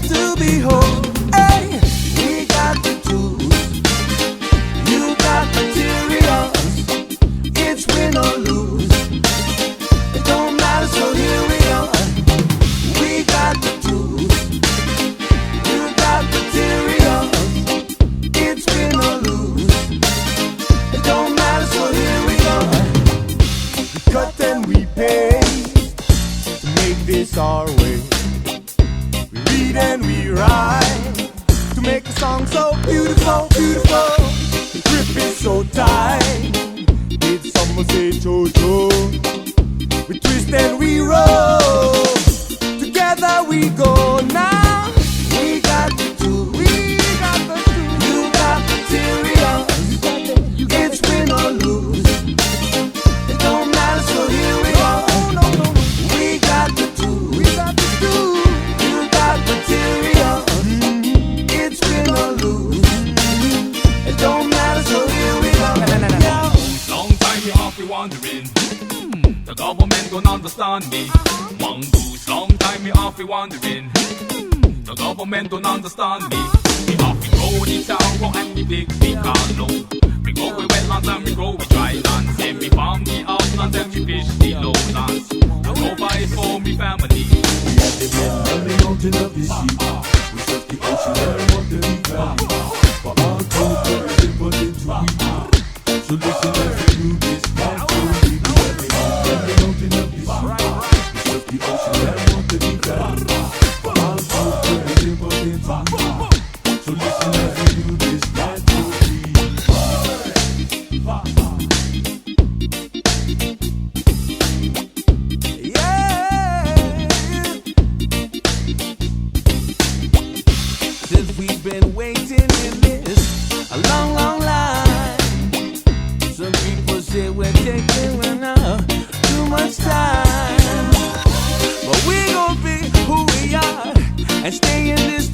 to behold. Hey, we got the tools, you got materials. It's win or lose, it don't matter, so here we are. We got the tools, you got materials. It's win or lose, it don't matter, so here we are. We cut and we paste to make this our way. We read and we write to make the song so beautiful, beautiful. The grip is so tight, did someone say Jojo? We twist and we roll, together we go now. We got the tools, we got the tools, you got materials. It's win or lose, it don't matter, so here we go. We got the tools, we got the tools, you got materials. It's win or lose, it don't matter, so here we go. Long time we off, we wondering. The government don't understand me. Mongoose, long time we off, we wondering. The government don't understand me. We off, we grow the tower and we pick the carlo. We grow we wetlands and we grow we dry lands. Then we farm the outlands and we fish the lowlands. I provide for me family. We had the men on the mountain of the sea. We search the ocean and water the valley. For our culture is important to we. So listen as we do this naturally. We had the men on the mountain of the sea. We search the ocean and water the valley. For our culture is important to we. So listen as we do this naturally. Since we've been waiting in this a long, long line. Some people say we're taking too much time, but we gon' be who we are and stay in this